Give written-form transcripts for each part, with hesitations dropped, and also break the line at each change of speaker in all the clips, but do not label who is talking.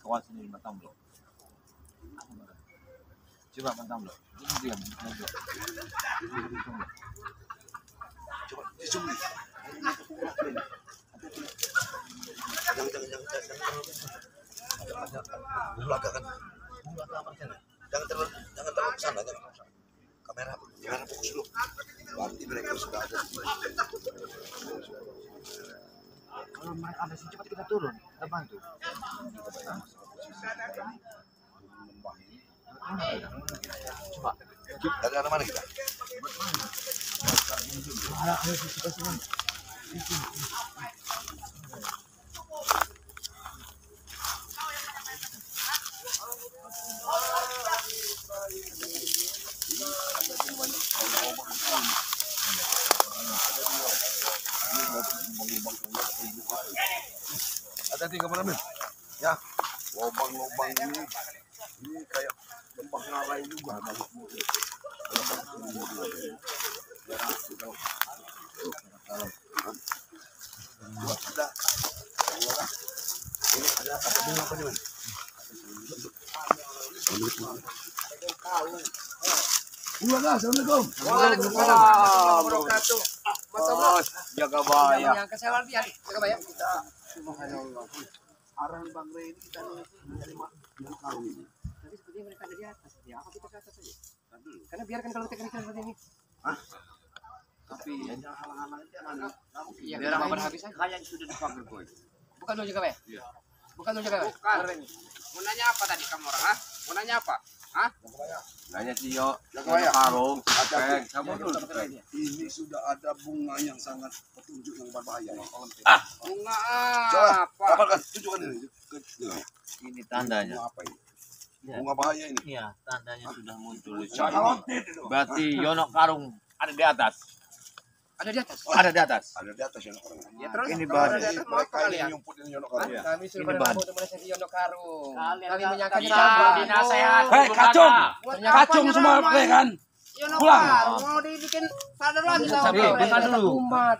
kawan sini matam lo. Coba matam lo. Ini diam. Coba zoom nih. Jangan. Belakang kan. Jangan terlalu ke sana, jangan. Kamera fokus dulu. Berarti mereka sudah ada. Kalau mereka ada sih cepat kita turun, kita bantu. Coba. Dari arah mana kita? Ada 3 menit ya, lubang-lubang ini kayak lubang ngarai juga. Ini ada apa bunga apa nih? Assalamualaikum.
Waalaikumsalam warahmatullahi wabarakatuh.
Jaga bayar.
Yang kesalahan dia, jaga bayar.
Subhanallah. Arahan Bang Rey ini kita dari karung ini.
Tapi sepertinya mereka ada di atas. Ya, apa kita ke atas saja? Karena biarkan kalau teknikal seperti ini.
Tapi jangan halang-halang aja mana.
Iya, biar kabar habis aja.
Kayak sudah dipakai boy.
Bukan lo jaga bayar?
Iya.
Bukan lo jaga bayar?
Bukan. Mau nanya apa tadi kamu orang? Mau nanya apa?
Nanya Tio, karung, kamu dulu.
Ini sudah ada bunga yang sangat petunjuk yang berbahaya.
Bunga
Coba,
apa?
kan tunjukkan ini.
Ini tandanya.
Bunga apa ini? Bunga bahaya ini.
Iya, tandanya sudah muncul.
Khawatir itu.
Berarti Yonok karung ada di atas.
Ada di atas.
Ada di atas.
Ada di atas yang orang.
Ya terus
Ini
kalau
bahaya.
ada di atas mau apa
Mereka ini
kalian?
nyumput ini nyonok orang.
Iya.
Kami sudah
Ini
pada
ban.
mau teman saya di Yono Karung. Kami menyangka
Kami
kita
sama
dinasehat.
Hei, kacung!
Ternyata
Kacung semua play kan?
Yono
Pulang.
Karung mau dibikin sadar lagi
Kita
sama
Tapi,
mereka.
bentar dulu.
Umat.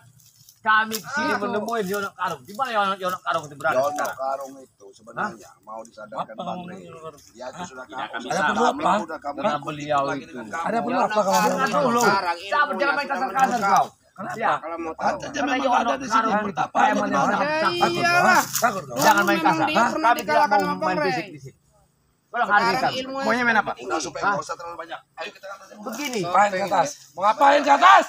Kami di sini
Ah.
menemuin Yonok karung. Di mana Yonok karung itu berada
Nyonok
sekarang?
karung itu sebenarnya mau disadarkan
Apa?
Bang Rey. Ya itu sudah
Tidak akan
kamu.
bisa.
Ada perlu apa?
Karena beliau itu.
Ada perlu
Yono
apa kamu?
Karung
dulu.
sekarang
Sabar, jangan main kasar-kasar kau.
Kenapa?
Kalau mau tahu.
Katanya memang ada di sini bertapa.
Iyalah.
Takut dong.
Jangan main
Memang
kasar.
dia pernah
Kami tidak
dikalahkan
mau
sama Bang
main
Rey.
fisik di sini. Kalau hari
Sekarang
kita.
ilmunya
Maunya main apa?
Udah supaya nggak usah terlalu banyak. Ayo kita ke atas.
Begini.
Ngapain ke atas? Mau ngapain ke atas?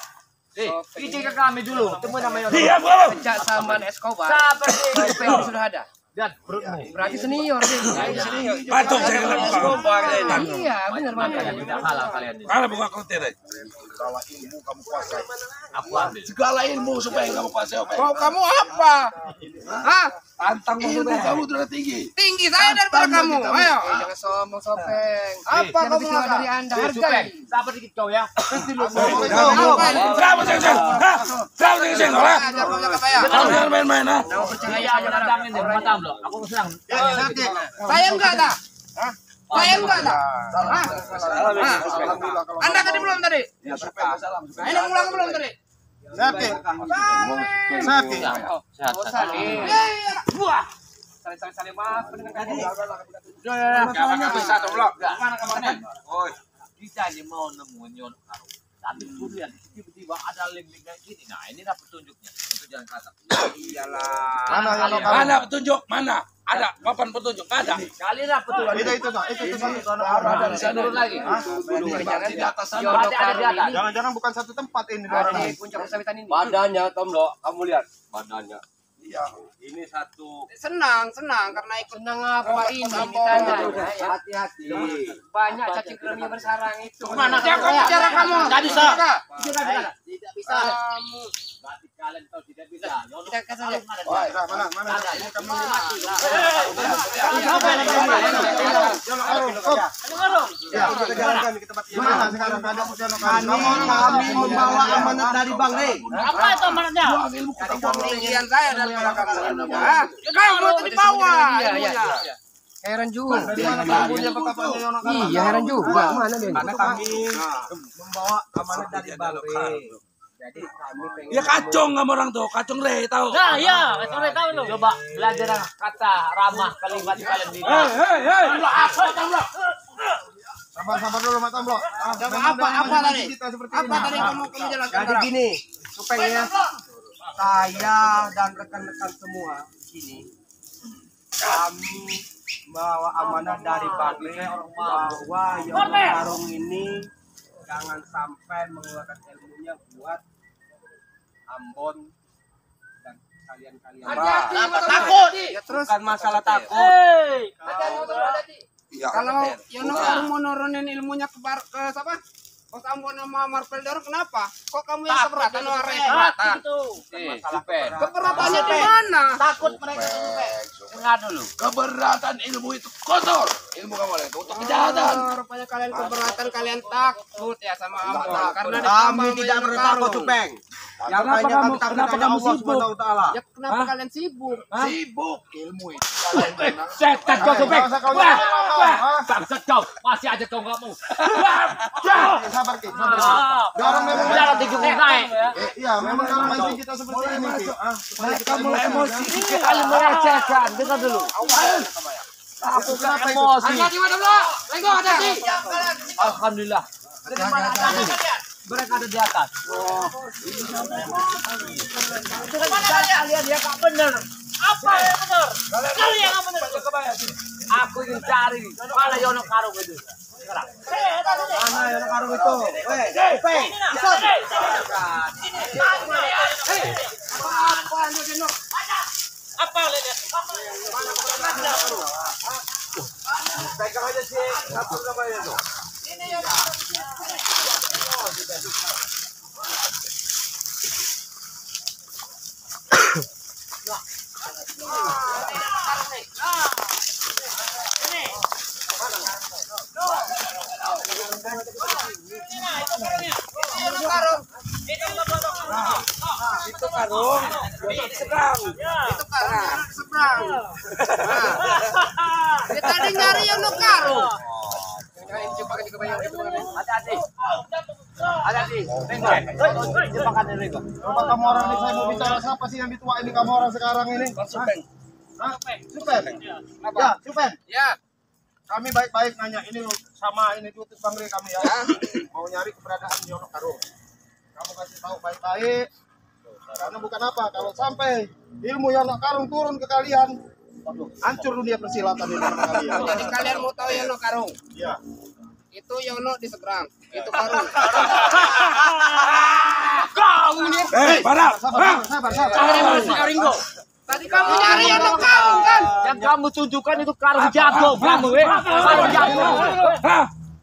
Izin ke kami dulu. Temu nama Yonok.
Diam kamu.
Sejak zaman Escobar,
Sabar sih.
SPM sudah ada.
Dan perutmu.
Berarti senior sih. Senior.
Patung saya kenapa kamu?
Iya, benar
Makanya
banget.
tidak halal kalian ini.
Mana bunga kelenteng tadi?
Segala ilmu kamu kuasai.
Aku ambil.
Segala ilmu supaya kamu kuasai apa?
Mau kamu apa? Hah?
Antang
Ilmu
musuhnya.
kamu sudah tinggi.
Tinggi saya daripada kamu. Ayo.
Jangan sombong sopeng.
Apa
Yang
kamu
lebih tua
ngata?
dari Anda,
Supeng.
hargai.
Sabar dikit kau ya.
Kamu ceng-ceng. Hah? Kamu ceng-ceng lah.
Ajar kamu jaga bayar.
Kamu jangan main-main ah.
Saya aja nantangin deh. Matam lo. Aku senang.
Saya enggak dah. Saya enggak dah. Anda tadi belum tadi?
Ya supaya salam.
Ini ulang belum tadi?
Sakit.
Sakit.
Sehat.
Wah.
Saling maaf dengan kalian.
Kamu bisa tuh belum?
Mana kamarnya? Oh, kita ini mau nemuin Yonok karung. Tapi lihat tiba-tiba ada link-link kayak gini. Nah, inilah petunjuknya untuk jalan kata.
Iyalah.
Mana petunjuk? Mana? Ada papan petunjuk? Ada.
Kalilah petunjuk.
Itu
Ada di sana turun lagi.
di atas sana.
Berarti ada di atas.
Jangan-jangan bukan satu tempat ini
Ada di puncak persahabatan ini.
Badannya, Tom lo, kamu lihat badannya.
Iya.
Ini satu.
Senang karena ikut
Senang apa ini ditanya.
Hati-hati.
Banyak cacing kremi yang bersarang itu.
Mana kamu bicara kamu?
Tidak bisa.
Tidak bisa.
Kamu.
Berarti kalian tahu tidak bisa. Yonok
Kita kasih aja.
karung ada di
Mana?
atas. Ada. Kamu mati lah.
Gimana sekarang keadaan kami membawa amanat dari Bang Rey.
Apa itu amanatnya?
Ketinggian saya daripada kamu. Hah? Kamu tuh di bawah.
Iya. Heran juga. Iya, heran juga. Mana dia?
Karena kami membawa amanat dari Bang Rey.
Jadi kami pengen
Ya kacung sama orang tuh, kacung Re tahu.
Nah, iya, sampai tahu lu. Coba belajar kata ramah kalimat kalian di.
Sabar dulu Mas Tomlo.
Apa tadi? Apa tadi kamu menjelaskan?
Jadi gini, supaya saya dan rekan-rekan semua sini kami bawa amanah dari Bakri bahwa Yono Karung ini jangan sampai mengeluarkan ilmunya buat Ambon dan kalian-kalian.
Takut. Ya terus.
Bukan masalah takut.
Ya,
Kalau Yono Karung mau nurunin ilmunya ke siapa? Kok Ambon sama Marvel Dorong kenapa? Kok kamu yang keberatan
Keberatan.
Keberatannya di mana?
Takut mereka dengar dulu.
Keberatan ilmu itu kotor. Ilmu kamu itu untuk kejahatan.
Rupanya kalian keberatan, kalian takut ya sama Ambon. Karena
Kami tidak pernah takut, Cupeng. Yang hanya kami takut hanya Allah Subhanahu wa taala.
Ya kenapa kalian sibuk?
Sibuk ilmu itu.
Setan kau Supeng.
Wah,
Bangsat kau. Masih aja kau enggak mau.
sabar Ki.
Dorong memang jangan dijungkir naik.
Iya, memang kalau main kita seperti ini Ki.
Kamu emosi.
Kali melecehkan. Dengar dulu.
Aku kenapa itu?
Emosi.
Hati-hati mana dulu? Lenggo hati-hati.
Alhamdulillah. Mereka ada di atas. Itu kan cara kalian yang nggak benar. Apa yang benar? Kalian yang nggak benar. Aku ingin cari mana Yono Karung itu. Sekarang.
Mana Yono Karung itu? Cupeng.
Apa yang Yono?
Apa lihat?
Pegang aja sih. Satu namanya itu.
Itu karung. Seberang. Itu karung seberang. Dia tadi nyari Yono Karung.
Hati-hati. Hati-hati. Jebakan ini kok.
Coba kamu orang ini saya mau bicara siapa sih yang ditua ini kamu orang sekarang ini?
Supeng.
Hah? Supen? Ya, Supen.
Ya.
Kami baik-baik nanya ini sama ini diutus Bang Rey kami ya. Mau nyari keberadaan Yono Karung. Kamu kasih tahu baik-baik. Karena bukan apa, kalau sampai ilmu Yono Karung turun ke kalian, hancur dunia persilatan di negara kalian.
Jadi kalian mau tahu Yono Karung?
Iya.
Itu Yono di seberang. Itu karung.
Kau ini.
Parah.
Sabar.
Ringo.
Tadi kamu nyari Yono Karung kan?
Yang kamu tunjukkan itu karung jago kamu, karung jago.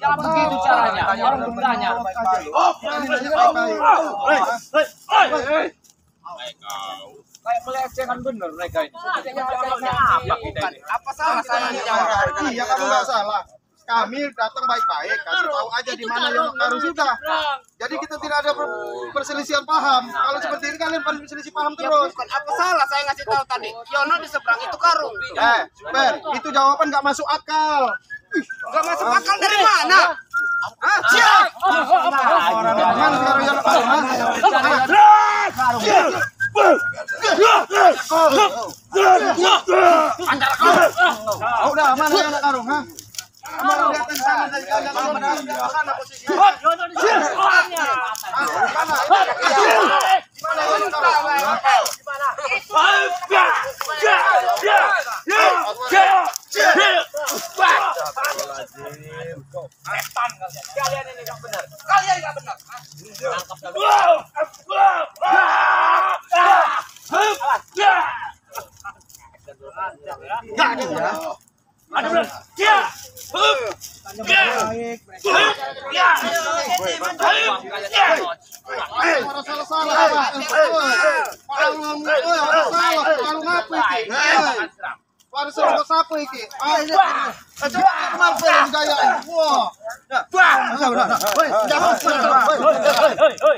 Jangan begitu caranya. Orang bertanya. Kayak melecehkan bener mereka ini. Apa kita ini?
Apa salah saya menjawab?
Iya, kamu nggak salah. Kami datang baik-baik, kasih tahu aja di mana Yono Karung sudah. Jadi kita tidak ada perselisihan paham. Kalau seperti ini kalian perselisih paham
Ya
terus.
bukan apa salah saya ngasih tahu tadi. Yono di seberang itu karung.
Super, itu jawaban nggak masuk akal.
Gak masuk akal dari mana? Hah?
Siap.
Mana sekarang Yono Karung? Udah, mana Yono Karung? Hah? Kamu orang lihat di sana dari kalian mana posisinya? Mana Yono Karung?
Kalian ini nggak benar. Kalian nggak benar. Ada benar.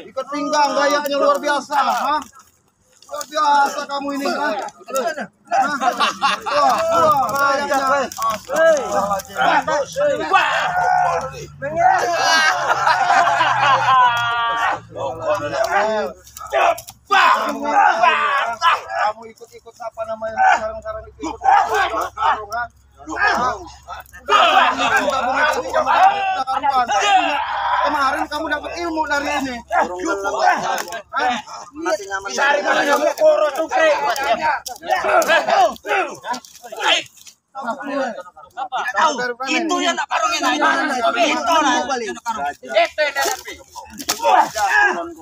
Ikut pinggang gayanya luar biasa, ha? Luar biasa kamu ini, ha? Kamu ikut-ikut apa namanya sekarang ikut karung kan? Kemarin kamu dapat ilmu dari ini.
Cari mana kamu koro tukre.
Itu yang nak karungin aja. Itu lah.
Itu yang tapi.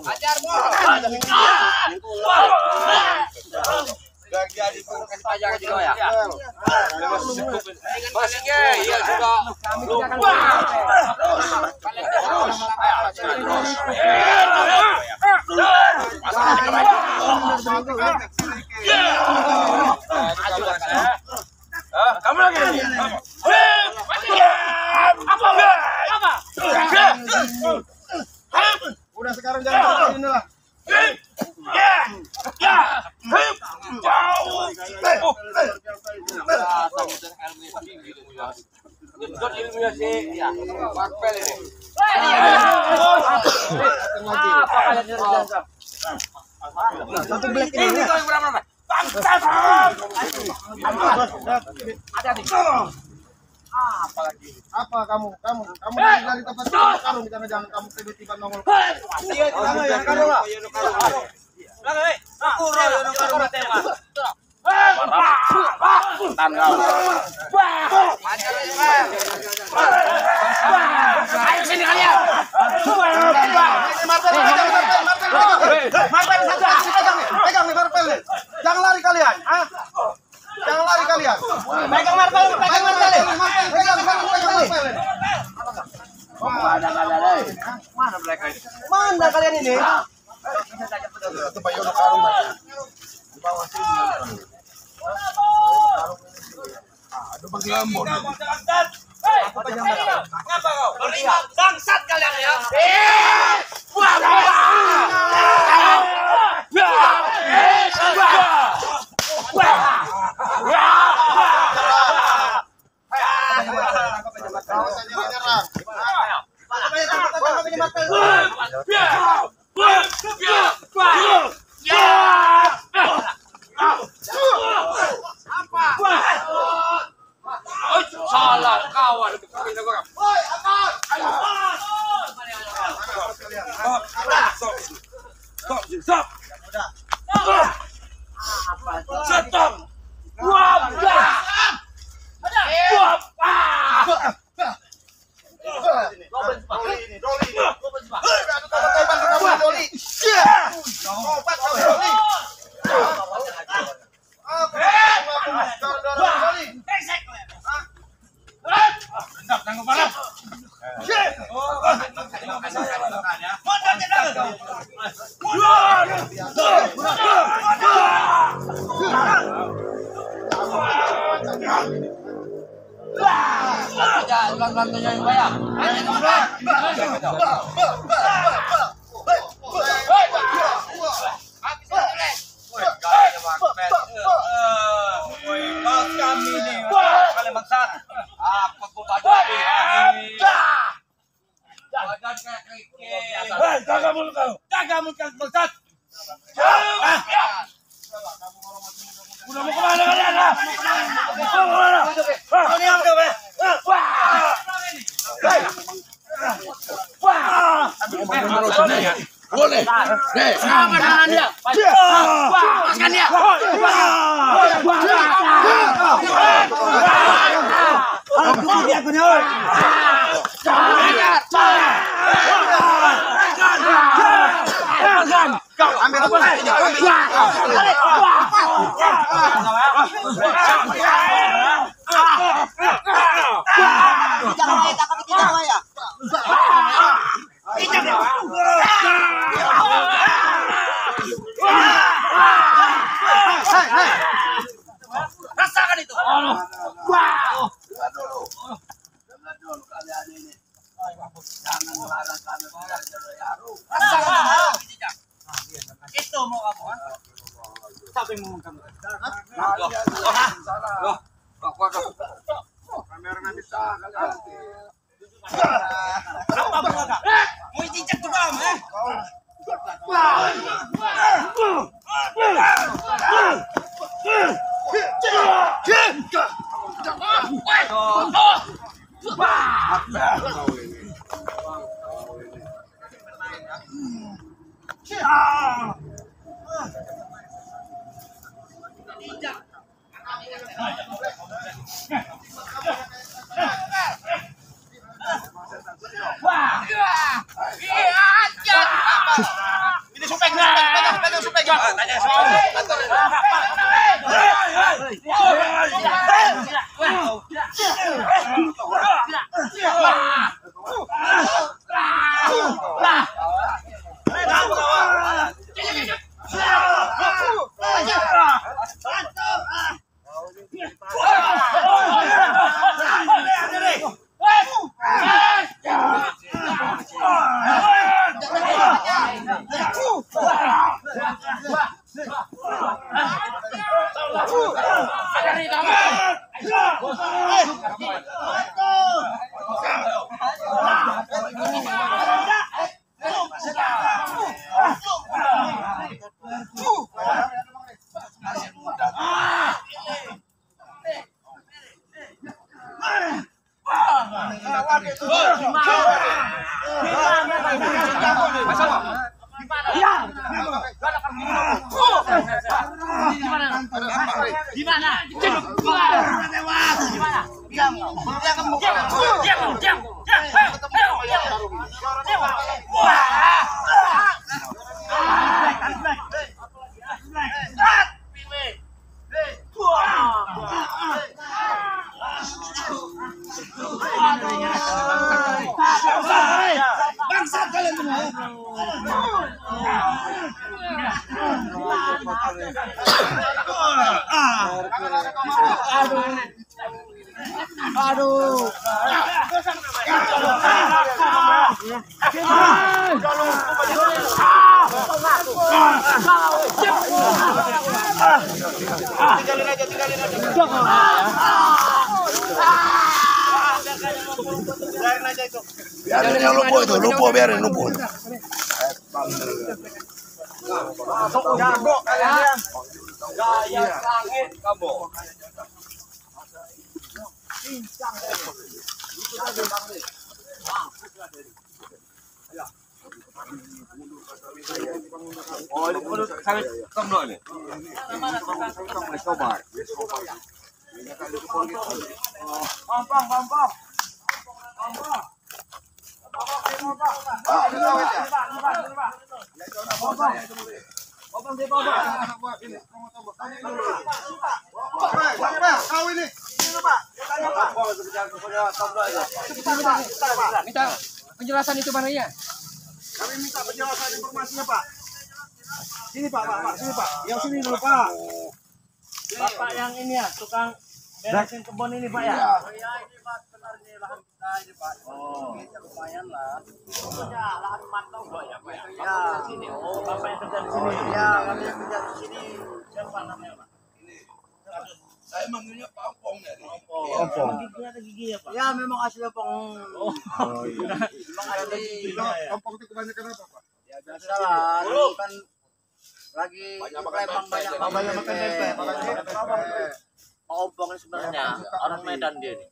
Ajar mo.
Jadi bukan pajak juga ya.
Masih ke, iya juga.
Kamu lagi.
Udah sekarang jangan ini lah.
Ilmunya sih ya.
Marpel ini.
Apa kalian ngerjain?
Satu black ini. Apa kamu dari tempat karung jangan kamu tiba-tiba nongol. Iya, jangan karung lah.
Ayo sini kalian.
Marpel satu, pegang nih marpel nih. Jangan lari kalian, jangan lari kalian. Pegang marpel.
Mana mereka ini?
Mana kalian ini? Itu Pak Yono karung di bawah sini. Aduh bagi lambon.
Ngapa kau? Bangsat kalian ya.
Salah kawan.
Stop. Jaga mulut kau bangsat. Udah mau kemana kalian? Mau kemana? Kau diam dulu, be. Boleh.
Apa dengan dia? Lepaskan dia.
Rasakan itu. Itu mau kamu. Siapa yang mau kamu?
Kamera nggak bisa kalian.
Apa mau? Mau dicek tuh kamu,
Ini supek, pegang supek. Tanya soal.
Bangsat kalian semua.
Aduh.
Tinggalin aja. Biarin aja itu.
Biarin yang lupu biarin lupu.
Jago kalian.
Gaya langit kamu.
Oh, ini perlu sangat kembali ini. Coba.
Gampang.
Kau ini.
Minta penjelasan itu mana ya?
Kami minta penjelasan informasinya, Pak. Sini, Pak. Sini, Pak. Yang sini dulu, Pak.
Bapak yang ini ya, tukang beresin kebun ini Pak ya? Iya, ini Pak, benar ini lahan kita ini Pak. Oh, lumayan lah. Ya, lahan mantau Pak ya Pak ya? Ya, sini. Oh, Bapak yang kerja di sini? Iya, kami yang kerja di sini. Siapa namanya Pak?
Saya manggilnya Pampong ya.
Pampong. Giginya ada gigi ya Pak? Ya, memang asli Pampong. Oh, iya. Memang ada giginya ya?
Pampong itu kebanyakan apa, Pak?
Ya, biasa lah. Ini kan lagi Palembang banyak makan tempe. Pak Ompong ini sebenarnya orang Medan dia nih.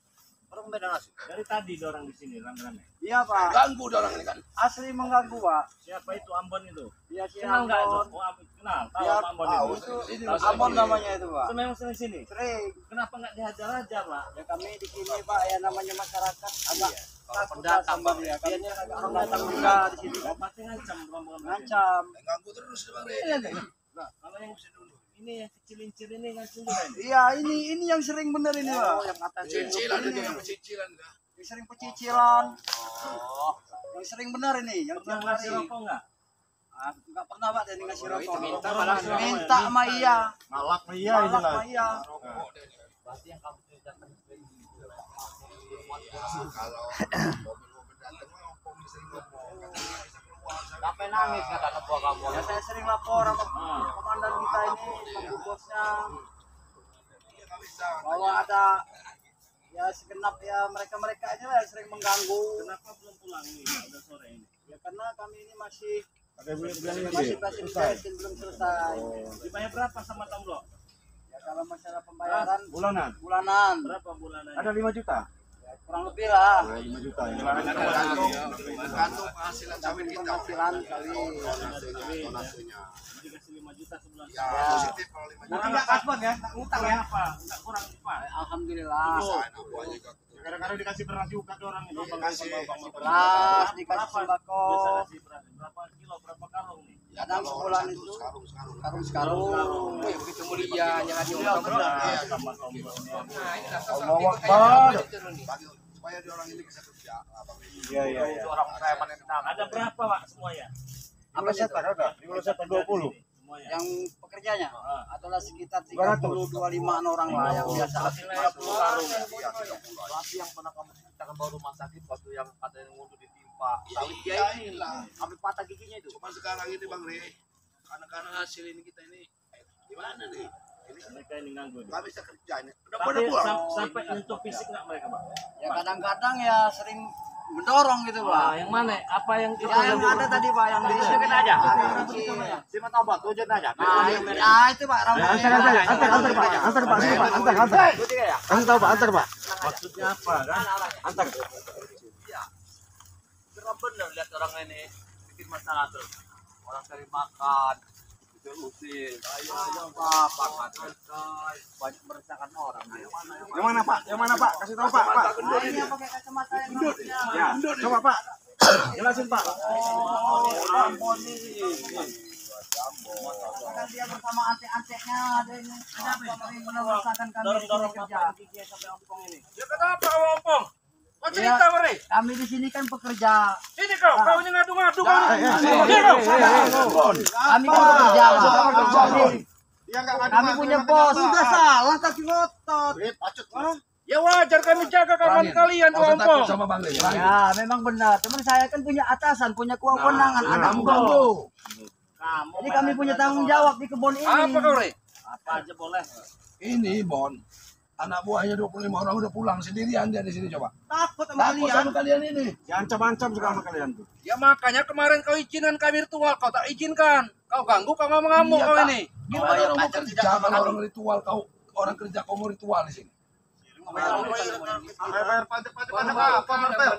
Orang Medan asli. Dari tadi orang di sini rame-rame. Iya Pak.
Ganggu orang ini kan.
Asli mengganggu Pak. Siapa itu Ambon itu? Iya si Ambon. Kenal nggak itu? Oh kenal. Tahu ya, Ambon itu? Ambon namanya itu Pak. Itu memang sering sini. Sering. Kenapa nggak dihajar-hajar Pak? Ya kami di sini Pak ya namanya masyarakat agak takut sama dia. Kayaknya orang datang juga di sini. Pasti ngancam rombongan. Ngancam.
Ganggu terus Bang.
Iya nih. Nah, kalau yang ini yang kecil-kecil ini ngancam juga ini. Iya ini yang sering bener ini Pak. Oh yang atas
Cicilan itu yang cicilan enggak?
yang sering pecicilan. Oh. Yang sering benar ini, yang tiap hari. Rokok enggak? Enggak pernah Pak dia ngasih rokok. Minta sama iya.
Malak sama iya ini lah.
Berarti yang kamu tidak sampai nangis kata anak buah kamu. Ya saya sering lapor sama komandan kita ini, sama bosnya. Bahwa ada ya segenap ya mereka aja lah yang sering mengganggu. Kenapa belum pulang ini? Udah sore ini. Ya karena kami ini masih
Masih belum selesai.
Dibayar berapa sama Tom Blok?
Ya kalau masalah pembayaran
Bulanan.
bulanan
Berapa bulanannya?
Ada 5 juta.
ya, kurang lebih lah.
5 juta ya.
Tergantung penghasilan sawit kita.
Penghasilan kali.
Dikasih 5 juta sebulan.
Ya, positif kalau 5 juta.
Kurang enggak kasbon ya, enggak ngutang ya.
Apa? Enggak kurang Pak.
Alhamdulillah.
Kadang-kadang dikasih beras juga ke orang itu.
Beras dikasih sembako.
Biasa kasih beras. Berapa kilo, berapa karung nih?
Kadang sebulan itu karung-karung.
Wih, begitu mulianya ngaji
Iya,
orang.
benar. Sama Tom Blok.
Nah, ini rasa
Allah
sakit
Akbar.
kayak
Supaya dia orang ini bisa kerja.
Iya, iya, iya.
orang saya panen tangan.
Ada berapa Pak semuanya?
Apa sih itu?
Ada 20.
Semuanya.
Yang pekerjanya
Ah.
adalah sekitar 30-25 orang lah yang biasa.
Hasilnya 10 karung.
Tapi yang pernah kamu ceritakan bawa rumah sakit waktu yang katanya ngumpul ditimpa sawit dia ini sampai patah giginya itu.
Cuma sekarang ini Bang Re, karena hasil ini kita ini gimana nih?
Mereka ini nganggur.
Gak bisa kerja ini. Udah
Tapi
pada pulang.
sampai nyentuh fisik nggak mereka Pak?
Ya kadang-kadang ya sering mendorong gitu
Wah,
Pak.
yang mana? Apa yang itu?
Ya yang ada tadi Pak yang di
Tunjukin aja.
Ada.
Siapa tahu Pak, tunjukin aja.
Nah, itu Pak rambutnya.
Antar Pak, antar Pak, antar.
Tunjukin ya.
Kasih tahu Pak, antar Pak.
Maksudnya apa kan?
Antar.
Kira bener lihat orang ini bikin masalah terus. Orang cari makan, usir, apa banyak meresahkan orang.
Yang mana Pak? Yang mana Pak? Kasih tahu Pak. Pak.
Ini yang pakai kacamata yang rambutnya.
Ya, coba Pak. Jelasin Pak.
Kadang dia bersama antek-anteknya ada ini. Meneruskan kami di sini kerja.
Sampai ompong ini.
Ya kenapa ompong? Kau
Iya,
cerita Bang Re.
kami di sini kan pekerja.
Sini kau ini ngadu-ngadu kau.
Kami kan pekerja.
Dia enggak
Kami punya bos. Sudah salah kaki ngotot.
Ya wajar kami jaga keamanan kalian tuh ompong.
sama Bang Re.
Ya, memang benar. Teman saya kan punya atasan, punya kewenangan, anak
Kamu
bos.
Kamu
Jadi kami punya tanggung jawab di kebun ini.
Apa kau Re?
apa aja boleh.
Ini Bon, anak buahnya 25 orang udah pulang sendirian dia di sini coba.
Takut sama
Takut
kalian.
sama kalian ini.
Diancam-ancam sekarang sama kalian tuh.
Ya makanya kemarin kau izinkan kami ritual, kau tak izinkan. Kau ganggu, kau ngamuk-ngamuk
Iya,
kau
Kak.
ini.
Gimana orang mau kerja kalau orang ritual orang kerja kau mau ritual di sini?
Bayar pajak apa Martel?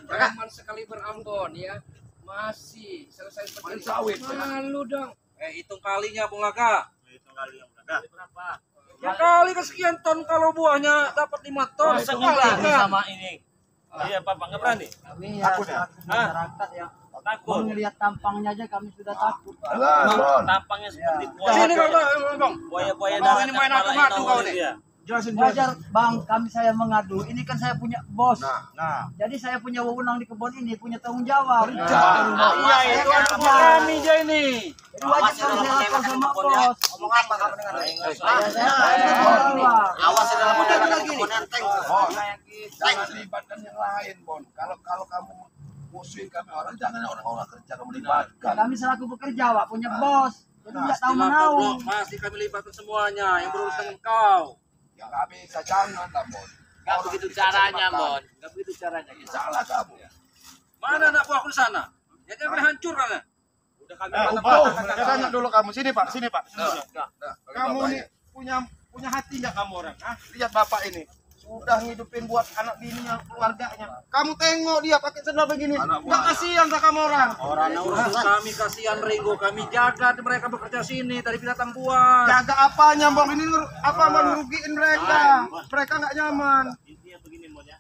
Aman sekali berambon ya. Masih selesai
Main sawit.
malu dong.
Hitung kalinya Bung Laka.
Itu kali yang berapa? Berapa?
Ya kali kesekian ton kalau buahnya dapat 5 ton.
Masa
Itu
nggak
kali
berani
kan.
sama ini? Iya Bapak nggak berani?
Kami ya selaku masyarakat ya.
Takut.
Melihat tampangnya aja kami sudah takut.
Alah, Bon.
Tampangnya seperti
Sini kau Bang.
buaya-buaya
Bang, ini main adu-adu kau nih.
dia.
Jelasin
Wajar Bang, saya mengadu. Ini kan saya punya bos.
Nah,
Jadi saya punya wewenang di kebun ini, punya tanggung jawab.
Iya itu ada kami aja ini.
Jadi wajib kami saya lapor sama bos.
Ngomong apa kamu dengan
Awas
dalam
Bon, jangan libatkan yang lain, Bon. Kalau kamu musuhin kami orang, jangan orang-orang kerja kamu libatkan.
Kami selaku pekerja, Pak, punya bos. Jadi nggak tahu
Pastilah
menau.
Bro, masih kami libatkan semuanya yang berurusan dengan kau.
Ya nggak bisa, jangan lah, Bon.
Nggak
Orang
begitu
kerja
caranya,
cari makan.
Bon. Nggak begitu caranya.
Salah kamu.
Mana anak buahku di sana? Ya jangan boleh hancur kan?
Udah kami
Saya tanya dulu kamu. Sini Pak, sini Pak. Kamu ini punya hati nggak kamu orang? Hah? Lihat bapak ini. Sudah ngidupin buat anak bininya, keluarganya. Kamu tengok dia pakai sendal begini. Nggak kasihan tak kamu orang? Kami kasihan Ringo, kami jaga mereka bekerja sini dari binatang buas. Jaga apanya, Bang? Ini apa merugiin mereka? Mereka nggak nyaman.
Intinya begini Mon ya.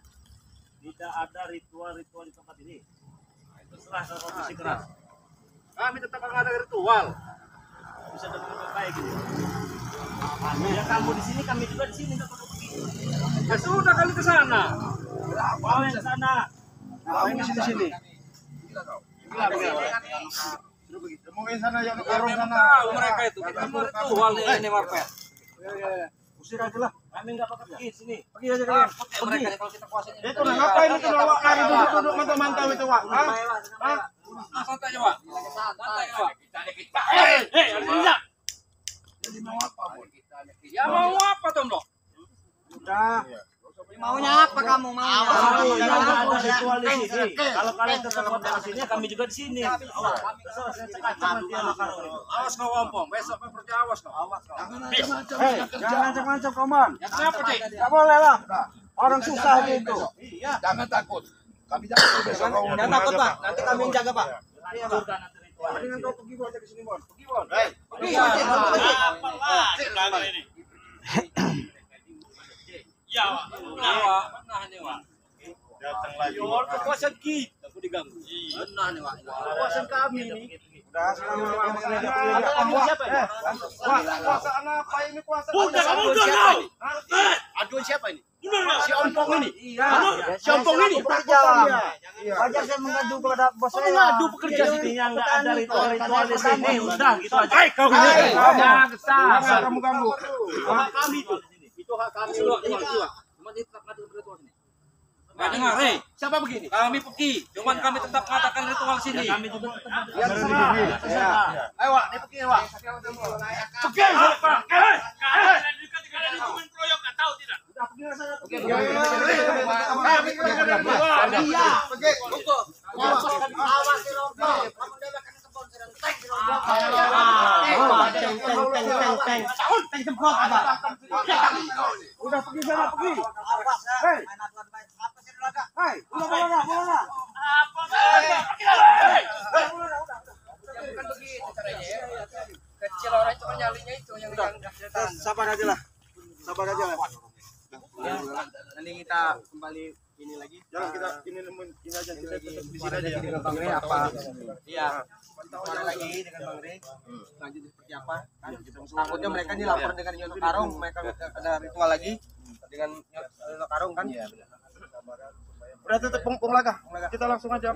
Tidak ada ritual-ritual di tempat ini. Itu serah sama musik keras.
Kami tetap akan ada ritual.
Bisa dengan baik gitu. Ya kamu di sini, kami juga di sini nggak perlu pergi.
Ya sudah kali ke sana.
Kau yang sana.
Kamu di sini. Mungkin sana yang karung sana. Tahu mereka itu. Kita mau ritual ini Marpet.
usir aja lah.
Kami nggak bakal pergi sini.
Pergi aja kalian.
mereka nih kalau kita kuasain.
Itu nah, ngapain itu lawak lari duduk mantau-mantau itu, Wak? Hah? Hah? Santai aja, Wak. Santai aja, Wak.
Enggak.
Jadi mau apa, Bon?
Ya mau apa, Tom, Dok?
Udah.
Maunya apa kamu maunya?
Ada ritual di sini. Kalau kalian tetap mau di sini, kami juga di sini.
Awas kau ompong, besok seperti awas kau.
Jangan macam-macam kawan.
Kenapa, Dik?
Enggak boleh lah. Orang susah gitu.
Jangan takut. Kami jangan besok kau.
Jangan takut Pak, nanti kami yang jaga Pak.
Dengan kau pergi Bon ke sini Bon. Pergi Bon.
Datang lagi.
Kekuasaan kita, aku diganggu. Benar nih, Pak.
Kekuasaan kami nih. Udah
Siapa ini?
Kekuasaan apa ini kuasa?
Aduan siapa ini?
Si Ompong ini.
Si Ompong ini.
Wajar saya mengadu kepada bos saya.
Mengadu pekerja sini yang nggak ada ritual di sini. Udah gitu aja.
Baik kau gini.
Jangan kamu ganggu.
Hak kami itu. Itu hak kami. Cuma dia tetap ngadu ritual sini. Nggak dengar, hei. Siapa begini? Kami pergi. Cuman kami tetap mengadakan ritual sini.
Kami juga tetap
Ayo, Wak. Dia pergi, Wak. Pergi, Pak.
Udah pergi sana pergi. Hei. Hei, udah.
Kecil orang cuma nyalinya itu yang
Sabar aja lah.
nanti kita kembali ini lagi.
Jangan kita ini aja kita di sini aja.
Dengan Bang Rey apa? Iya. Kembali lagi dengan Bang Rey. Lanjut seperti apa? Kan? Takutnya mereka dilapor dengan Nyono Karung, mereka ada ritual lagi dengan Nyono Karung kan?
Udah tutup punggung laga. Kita langsung aja.